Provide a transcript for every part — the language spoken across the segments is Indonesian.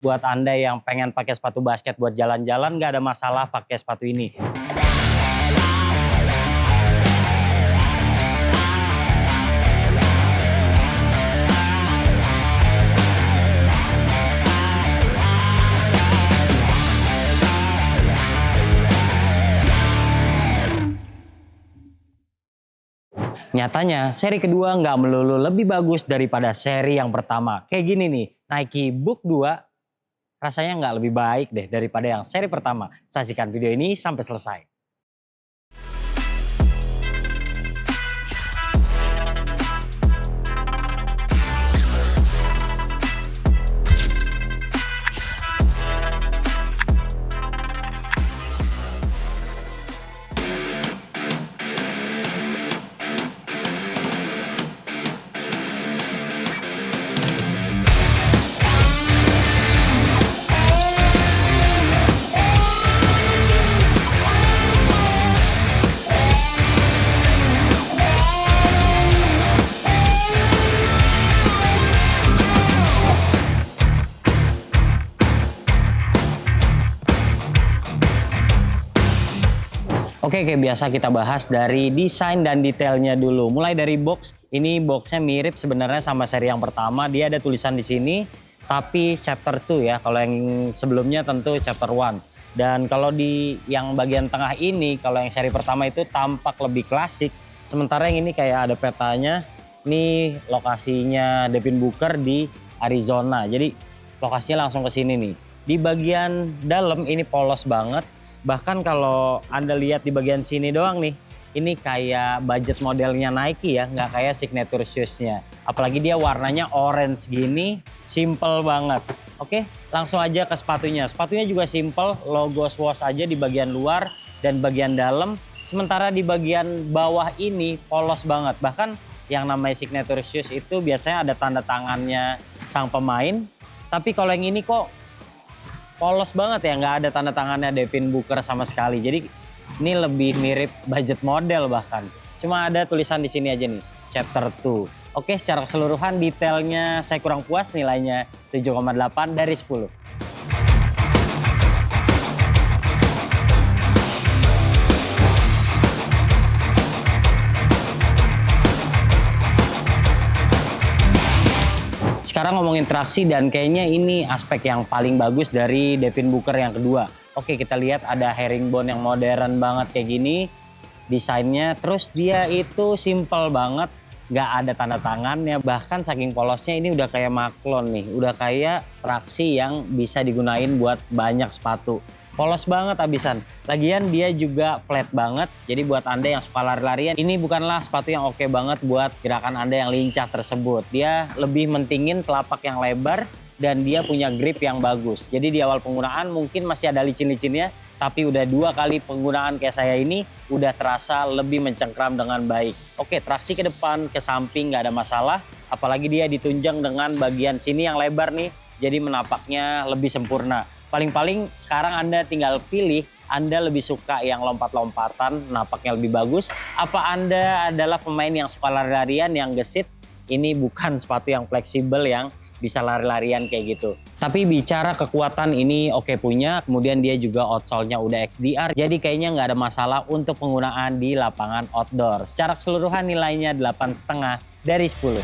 Buat Anda yang pengen pakai sepatu basket buat jalan-jalan, nggak ada masalah pakai sepatu ini. Nyatanya, seri kedua nggak melulu lebih bagus daripada seri yang pertama. Kayak gini nih, Nike Book 2 rasanya nggak lebih baik deh daripada yang seri pertama. Saksikan video ini sampai selesai. Oke, kayak biasa kita bahas dari desain dan detailnya dulu. Mulai dari box, ini boxnya mirip sebenarnya sama seri yang pertama. Dia ada tulisan di sini, tapi chapter 2 ya. Kalau yang sebelumnya tentu chapter 1. Dan kalau di yang bagian tengah ini, kalau yang seri pertama itu tampak lebih klasik. Sementara yang ini kayak ada petanya. Ini lokasinya Devin Booker di Arizona. Jadi lokasinya langsung ke sini nih. Di bagian dalam ini polos banget. Bahkan kalau Anda lihat di bagian sini doang nih, ini kayak budget modelnya Nike ya, nggak kayak signature shoes-nya. Apalagi dia warnanya orange gini, simple banget. Oke, langsung aja ke sepatunya. Sepatunya juga simple, logo Swoosh aja di bagian luar dan bagian dalam. Sementara di bagian bawah ini polos banget. Bahkan yang namanya signature shoes itu biasanya ada tanda tangannya sang pemain. Tapi kalau yang ini kok polos banget ya, nggak ada tanda tangannya Devin Booker sama sekali. Jadi ini lebih mirip budget model bahkan. Cuma ada tulisan di sini aja nih, chapter 2. Oke, secara keseluruhan detailnya saya kurang puas, nilainya 7,8 dari 10. Sekarang ngomongin traksi dan kayaknya ini aspek yang paling bagus dari Devin Booker yang kedua. Oke, kita lihat ada herringbone yang modern banget kayak gini desainnya. Terus dia itu simple banget, nggak ada tanda tangannya. Bahkan saking polosnya ini udah kayak maklon nih, udah kayak traksi yang bisa digunain buat banyak sepatu. Polos banget abisan. Lagian dia juga flat banget. Jadi buat Anda yang suka lari-larian, ini bukanlah sepatu yang oke banget buat gerakan Anda yang lincah tersebut. Dia lebih mentingin telapak yang lebar dan dia punya grip yang bagus. Jadi di awal penggunaan mungkin masih ada licin-licinnya, tapi udah 2 kali penggunaan kayak saya ini udah terasa lebih mencengkram dengan baik. Oke, traksi ke depan, ke samping nggak ada masalah. Apalagi dia ditunjang dengan bagian sini yang lebar nih, jadi menapaknya lebih sempurna. Paling-paling sekarang Anda tinggal pilih, Anda lebih suka yang lompat-lompatan, napaknya lebih bagus. Apa Anda adalah pemain yang suka lari-larian, yang gesit? Ini bukan sepatu yang fleksibel yang bisa lari-larian kayak gitu. Tapi bicara kekuatan ini oke punya, kemudian dia juga outsole-nya udah XDR. Jadi kayaknya nggak ada masalah untuk penggunaan di lapangan outdoor. Secara keseluruhan nilainya 8,5 dari 10.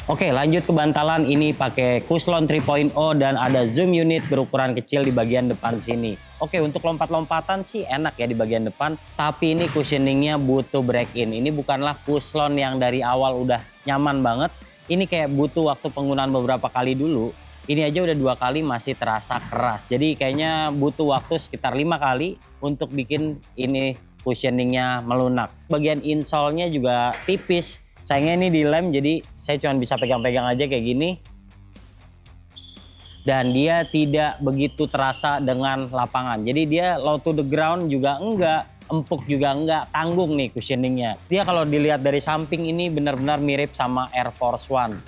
Oke, lanjut ke bantalan. Ini pakai Cushlon 3.0 dan ada zoom unit berukuran kecil di bagian depan sini. Oke, untuk lompat-lompatan sih enak ya di bagian depan, tapi ini cushioningnya butuh break-in. Ini bukanlah Cushlon yang dari awal udah nyaman banget. Ini kayak butuh waktu penggunaan beberapa kali dulu. Ini aja udah 2 kali masih terasa keras. Jadi kayaknya butuh waktu sekitar 5 kali untuk bikin ini cushioningnya melunak. Bagian insole-nya juga tipis. Sayangnya ini dilem, jadi saya cuma bisa pegang-pegang aja kayak gini. Dan dia tidak begitu terasa dengan lapangan. Jadi dia low to the ground juga enggak, empuk juga enggak, tanggung nih cushioningnya. Dia kalau dilihat dari samping ini benar-benar mirip sama Air Force One.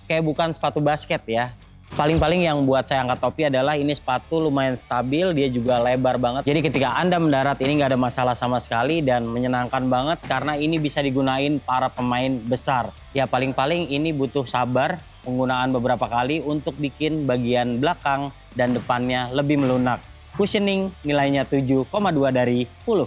Kayak bukan sepatu basket ya. Paling-paling yang buat saya angkat topi adalah ini sepatu lumayan stabil, dia juga lebar banget. Jadi ketika Anda mendarat ini nggak ada masalah sama sekali dan menyenangkan banget karena ini bisa digunain para pemain besar. Ya paling-paling ini butuh sabar, penggunaan beberapa kali untuk bikin bagian belakang dan depannya lebih melunak. Cushioning nilainya 7,2 dari 10.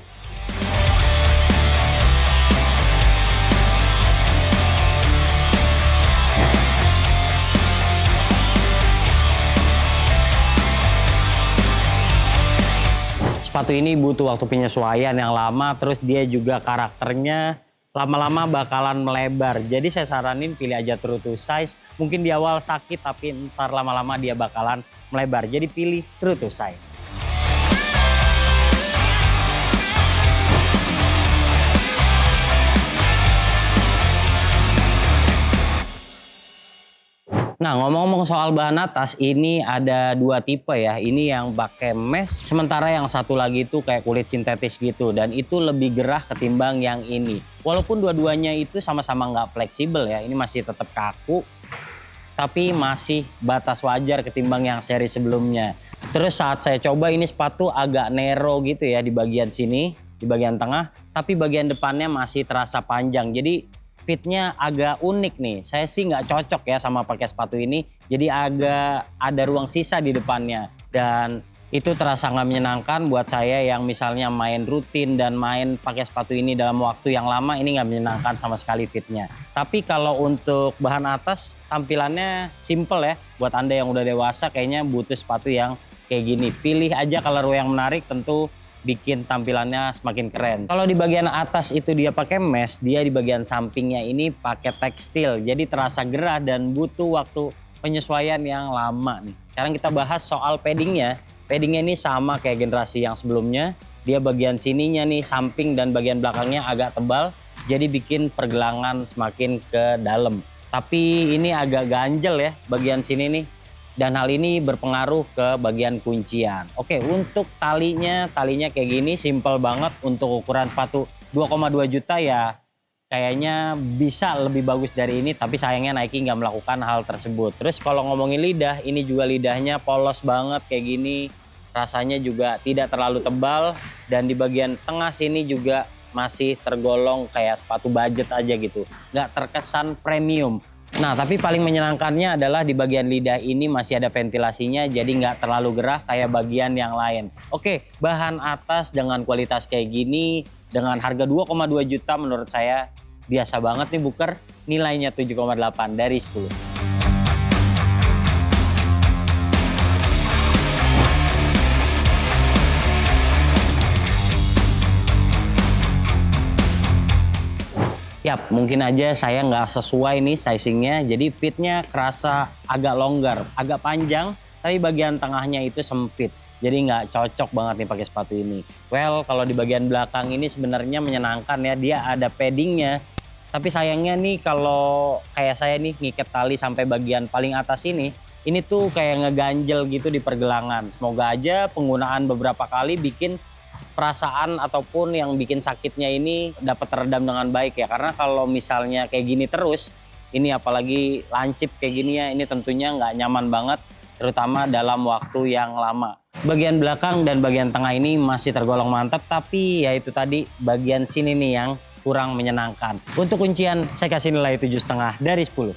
Sepatu ini butuh waktu penyesuaian yang lama, terus dia juga karakternya lama-lama bakalan melebar. Jadi saya saranin pilih aja true to size. Mungkin di awal sakit tapi ntar lama-lama dia bakalan melebar. Jadi pilih true to size. Nah, ngomong-ngomong soal bahan atas, ini ada 2 tipe ya. Ini yang pakai mesh, sementara yang satu lagi itu kayak kulit sintetis gitu. Dan itu lebih gerah ketimbang yang ini. Walaupun dua-duanya itu sama-sama nggak fleksibel ya. Ini masih tetap kaku, tapi masih batas wajar ketimbang yang seri sebelumnya. Terus saat saya coba ini sepatu agak narrow gitu ya di bagian sini, di bagian tengah. Tapi bagian depannya masih terasa panjang. Jadi fitnya agak unik nih. Saya sih nggak cocok ya sama pakai sepatu ini. Jadi agak ada ruang sisa di depannya. Dan itu terasa nggak menyenangkan buat saya yang misalnya main rutin dan main pakai sepatu ini dalam waktu yang lama. Ini nggak menyenangkan sama sekali fitnya. Tapi kalau untuk bahan atas tampilannya simple ya. Buat Anda yang udah dewasa kayaknya butuh sepatu yang kayak gini. Pilih aja colorway yang menarik, tentu bikin tampilannya semakin keren. Kalau di bagian atas itu dia pakai mesh, dia di bagian sampingnya ini pakai tekstil. Jadi terasa gerah dan butuh waktu penyesuaian yang lama nih. Sekarang kita bahas soal paddingnya. Paddingnya ini sama kayak generasi yang sebelumnya. Dia bagian sininya nih, samping dan bagian belakangnya agak tebal. Jadi bikin pergelangan semakin ke dalam. Tapi ini agak ganjel ya bagian sini nih. Dan hal ini berpengaruh ke bagian kuncian. Oke, untuk talinya kayak gini, simple banget. Untuk ukuran sepatu 2,2 juta ya kayaknya bisa lebih bagus dari ini. Tapi sayangnya Nike nggak melakukan hal tersebut. Terus kalau ngomongin lidah, ini juga lidahnya polos banget kayak gini. Rasanya juga tidak terlalu tebal. Dan di bagian tengah sini juga masih tergolong kayak sepatu budget aja gitu. Nggak terkesan premium. Nah, tapi paling menyenangkannya adalah di bagian lidah ini masih ada ventilasinya, jadi nggak terlalu gerah kayak bagian yang lain. Oke, bahan atas dengan kualitas kayak gini, dengan harga 2,2 juta menurut saya biasa banget nih Booker. Nilainya 7,8 dari 10. Yap, mungkin aja saya nggak sesuai nih sizingnya, jadi fitnya kerasa agak longgar, agak panjang, tapi bagian tengahnya itu sempit. Jadi nggak cocok banget nih pakai sepatu ini. Well, kalau di bagian belakang ini sebenarnya menyenangkan ya, dia ada paddingnya. Tapi sayangnya nih kalau kayak saya nih ngikat tali sampai bagian paling atas ini tuh kayak ngeganjel gitu di pergelangan. Semoga aja penggunaan beberapa kali bikin perasaan ataupun yang bikin sakitnya ini dapat teredam dengan baik ya. Karena kalau misalnya kayak gini terus, ini apalagi lancip kayak gini ya, ini tentunya nggak nyaman banget, terutama dalam waktu yang lama. Bagian belakang dan bagian tengah ini masih tergolong mantap, tapi ya itu tadi bagian sini nih yang kurang menyenangkan. Untuk kuncian saya kasih nilai 7,5 dari 10.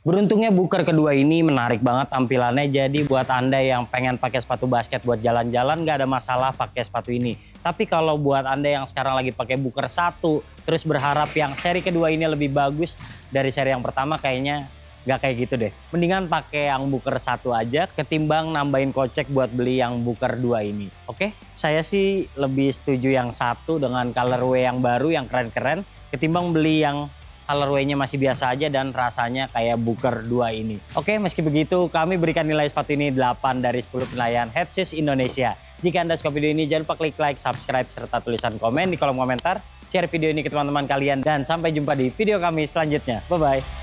Beruntungnya Booker kedua ini menarik banget tampilannya, jadi buat Anda yang pengen pakai sepatu basket buat jalan-jalan nggak ada masalah pakai sepatu ini. Tapi kalau buat Anda yang sekarang lagi pakai Booker 1 terus berharap yang seri kedua ini lebih bagus dari seri yang pertama, kayaknya nggak kayak gitu deh. Mendingan pakai yang Booker 1 aja ketimbang nambahin kocek buat beli yang Booker 2 ini. Oke, saya sih lebih setuju yang 1 dengan colorway yang baru yang keren-keren ketimbang beli yang colorway-nya masih biasa aja dan rasanya kayak Booker 2 ini. Oke, meski begitu kami berikan nilai sepatu ini 8 dari 10 penilaian Head Shoes Indonesia. Jika Anda suka video ini jangan lupa klik like, subscribe, serta tulisan komen di kolom komentar. Share video ini ke teman-teman kalian dan sampai jumpa di video kami selanjutnya. Bye-bye.